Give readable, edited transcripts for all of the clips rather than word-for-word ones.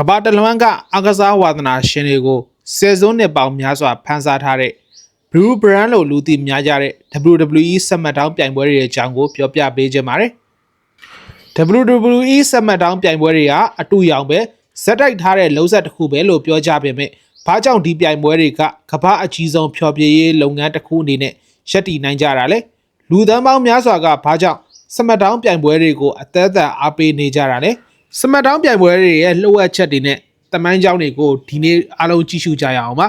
ဘာတလွမ်းကအကစားဝါသနာရှင်တွေကိုဆယ်စုနှစ်ပေါင်းများစွာဖန်ဆားထားတဲ့ Blue Brand လို့လူသိများကြတဲ့ WWE စမတ်ဒေါင်းပြိုင်ပွဲတွေရဲ့အကြောင်းကိုပြောပြပေးခြင်းပါတယ်။ WWE စမတ်ဒေါင်းပြိုင်ပွဲတွေကအတူရောင်ပဲဇက်တိုက်ထားတဲ့လုံးဆက်တစ်ခုပဲလို့ပြောကြပေမဲ့ဘာကြောင့်ဒီပြိုင်ပွဲတွေကကမ္ဘာအကြီးဆုံးဖျော်ဖြေရေးလုပ်ငန်းတစ်ခုအနေနဲ့ရပ်တည်နိုင်ကြတာလဲလူသန်းပေါင်းများစွာကဘာကြောင့်စမတ်ဒေါင်းပြိုင်ပွဲတွေကိုအသက်အသက်အားပေးနေကြတာလဲစမတ်ဒေါင်းပြိုင်ပွဲတွေရဲ့လှုပ်ဝက်ချက်တွေနဲ့တမိုင်းကြောင်းတွေကိုဒီနေ့အားလုံးကြည့်ရှုကြရအောင်ပါ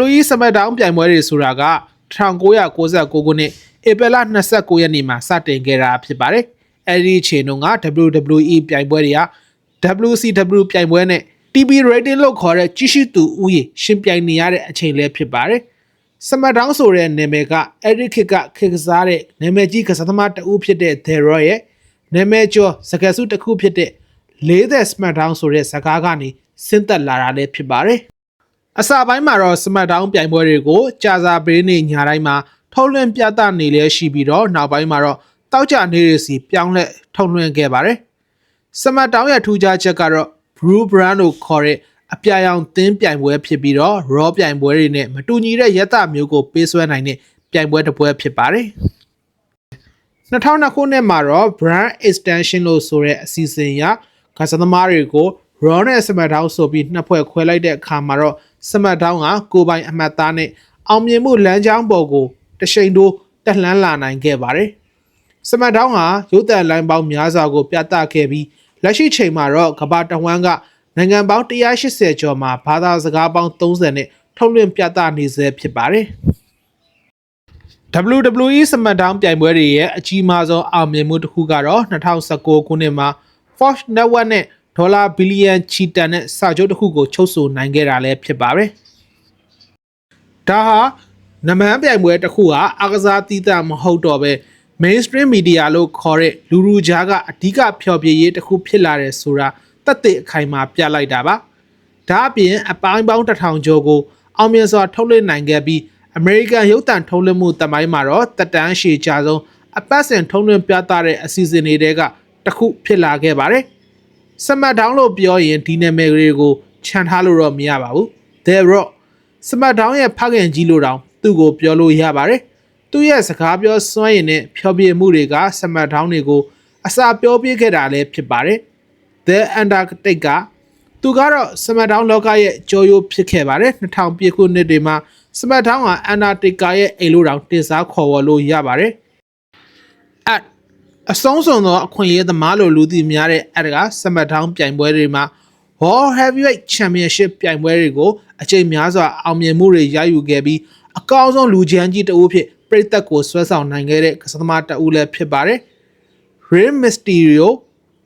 WWE စမတ်ဒေါင်းပြိုင်ပွဲတွေဆိုတာက1996ခုနှစ်ဧပြီလ29ရက်နေ့မှာစတင်ခဲ့တာဖြစ်ပါတယ်အဲဒီအချိန်တုန်းက WWE ပြိုင်ပွဲတွေက WCW ပြိုင်ပွဲနဲ့ TV rating လို့ခေါ်တဲ့ကြည့်ရှုသူဦးရေရှင်ပြိုင်နေရတဲ့အချိန်လည်းဖြစ်ပါတယ်စမတ်ဒေါင်းဆိုတဲ့နာမည်ကအဲဒီခေတ်ကခေတ်ကစားတဲ့နာမည်ကြီးကစားသမားတဦးဖြစ်တဲ့ The Rock ရဲ့နာမည်ကျော်စကားစုတစ်ခုဖြစ်တဲ့လေးစမတ်ဒေါင်းဆိုတဲ့စကားကနေဆင်းသက်လာတာလည်းဖြစ်ပါတယ်အစပိုင်းမှာတော့စမတ်ဒေါင်းပြိုင်ပွဲတွေကိုကြာစာပေးနေညတိုင်းမှာထုတ်လွှင့်ပြသနေလဲရှိပြီးတော့နောက်ပိုင်းမှာတော့တောက်ကြနေရစီပြောင်းလဲထုတ်လွှင့်ခဲ့ပါတယ်စမတ်ဒေါင်းရဲ့ထူးခြားချက်ကတော့ Blue Brand လို့ခေါ်တဲ့အပြာရောင်သင်းပြိုင်ပွဲဖြစ်ပြီးတော့ Raw ပြိုင်ပွဲတွေနဲ့မတူညီတဲ့ရက်သားမျိုးကိုပေးစွဲနိုင်တဲ့ပြိုင်ပွဲတစ်ပွဲဖြစ်ပါတယ်2002ခုနှစ်မှာတော့ Brand Extension လို့ဆိုတဲ့အစီအစဉ်အရကစားသမားတွေကို Raw နဲ့ SmackDown ဆိုပြီးနှစ်ဖွဲ့ခွဲလိုက်တဲ့အခါမှာတော့ SmackDown ကကိုပိုင်အမှတ်သားနဲ့အောင်မြင်မှုလမ်းကြောင်းပေါ်ကိုတရှိန်တိုးတက်လှမ်းလာနိုင်ခဲ့ပါတယ်။ SmackDown ဟာရုပ်သံလိုင်းပေါင်းများစွာကိုပြသခဲ့ပြီးလက်ရှိချိန်မှာတော့ကမ္ဘာတဝန်းကနိုင်ငံပေါင်း180ကျော်မှာဘာသာစကားပေါင်း30နဲ့ထုတ်လွှင့်ပြသနေဆဲဖြစ်ပါတယ်။ WWE စမတ်ဒေါင်းပြိုင်ပွဲတွေရဲ့အကြီးမားဆုံးအောင်မြင်မှုတစ်ခုကတော့2019ခုနှစ်မှာ Fox Network နဲ့ဒေါ်လာဘီလီယံချီတန်တဲ့စာချုပ်တစ်ခုကိုချုပ်ဆိုနိုင်ခဲ့တာလည်းဖြစ်ပါတယ်။ဒါဟာနမန်းပြိုင်ပွဲတစ်ခုဟာအကစားသီးသန့်မဟုတ်တော့ပဲ mainstream media လို့ခေါ်တဲ့လူကြားကအဓိကဖျော်ဖြေရေးတစ်ခုဖြစ်လာတယ်ဆိုတာသက်သေအခိုင်အမာပြလိုက်တာပါ။ဒါအပြင်အပိုင်းပေါင်း1000ကျော်ကိုအောင်မြင်စွာထုတ်လွှင့်နိုင်ခဲ့ပြီးအမေရိကန်ရုပ်သံထုတ်လွှင့်မှုတမိုင်းမှာတော့တက်တန်းရှည်ကြဆုံးအပတ်စဉ်ထုတ်လွှင့်ပြသတဲ့အစီအစဉ်တွေကတစ်ခုဖြစ်လာခဲ့ပါတယ်။စမတ်ဒေါင်းလို့ပြောရင်ဒီနာမည်တွေကိုခြံထားလို့တော့မရပါဘူး။ The Rock စမတ်ဒေါင်းရဲ့ဖခင်ကြီးလို့တောင်သူ့ကိုပြောလို့ရပါတယ်။သူ့ရဲ့စကားပြောစွမ်းရည်နဲ့ဖျော်ဖြေမှုတွေကစမတ်ဒေါင်းတွေကိုအစာပြောပြခဲ့တာလည်းဖြစ်ပါတယ်။ The Undertaker သူကတော့စမတ်ဒေါင်းလောကရဲ့ကြော်ရိုးဖြစ်ခဲ့ပါတယ်2000ပြည့်ခုနှစ်တွေမှာစမတ်ဒေါင်းဟာ Undertaker ရဲ့အိမ်လို့တောင်တင်စားခေါ်ဝေါ်လို့ရပါတယ်အဆုံးစွန်သောအခွင့်အရေးသမားလို့လူသိများတဲ့အတကစမတ်ဒေါင်းပြိုင်ပွဲတွေမှာ World Heavyweight Championship ပြိုင်ပွဲတွေကိုအချိန်များစွာအောင်မြင်မှုတွေရယူခဲ့ပြီးအကောင်းဆုံးလူချမ်းကြီးတဦးဖြစ်ပြည်သက်ကိုဆွဲဆောင်နိုင်ခဲ့တဲ့ကစားသမားတဦးလည်းဖြစ်ပါတယ်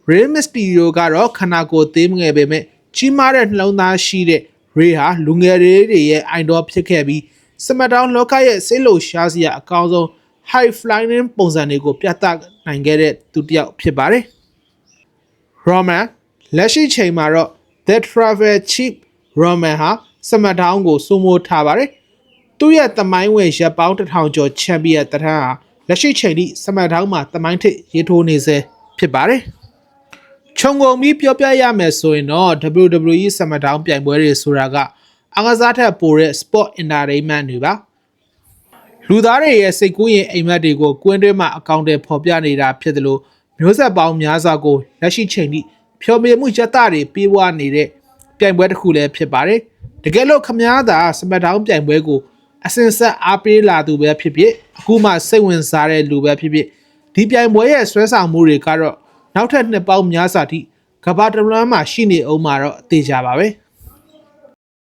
Rey Mysterio ကတော့ခန္ဓာကိုယ်သေးငယ်ပေမဲ့ကြီးမားတဲ့နှလုံးသားရှိတဲ့ Rey ဟာလူငယ်တွေရဲ့ idol ဖြစ်ခဲ့ပြီးစမတ်ဒေါင်းလောကရဲ့စိတ်လှုပ်ရှားစရာအကောင်းဆုံး high flying ပုံစံတွေကိုပြသနိုင်ခဲ့တဲ့သူတစ်ယောက်ဖြစ်ပါတယ်။ Roman လက်ရှိချိန်မှာတော့ The Travel Chief Roman ဟာစမတ်ဒေါင်းကိုစိုးမိုးထားပါတယ်။သူ့ရဲ့သမိုင်းဝင်ရပ်ပေါင်း1000ကျော်ချန်ပီယံတထမ်းဟာလက်ရှိချိန်ထိစမတ်ဒေါင်းမှာသမိုင်းထိပ်ရေးထိုးနေစေဖြစ်ပါတယ်။ခြုံငုံပြီးပြောပြရမယ်ဆိုရင်တော့ WWE စမတ်ဒေါင်းပြိုင်ပွဲတွေဆိုတာကအကစားထက်ပိုတဲ့ sport entertainment တွေပါလူသားတွေရဲ့စိတ်ကူးရင်အိမ်မက်တွေကိုကွင်းတွင်းမှာအကောင့်တွေဖော်ပြနေတာဖြစ်တယ်လို့မျိုးဆက်ပေါင်းများစွာကိုလက်ရှိချိန်ထိဖျော်ဖြေမှုရတတွေပြေးဝနေတဲ့ပြိုင်ပွဲတစ်ခုလည်းဖြစ်ပါတယ်တကယ်လို့ခမားသာစမတ်ဒေါင်းပြိုင်ပွဲကိုအစင်ဆက်အားပေးလာသူပဲဖြစ်ဖြစ်အခုမှစိတ်ဝင်စားတဲ့လူပဲဖြစ်ဖြစ်ဒီပြိုင်ပွဲရဲ့ဆွဲဆောင်မှုတွေကတော့နောက်ထပ်နှစ်ပေါင်းများစွာထိကမ္ဘာတစ်လွှားမှာရှိနေအောင်မှာတော့အသေးကြပါပဲ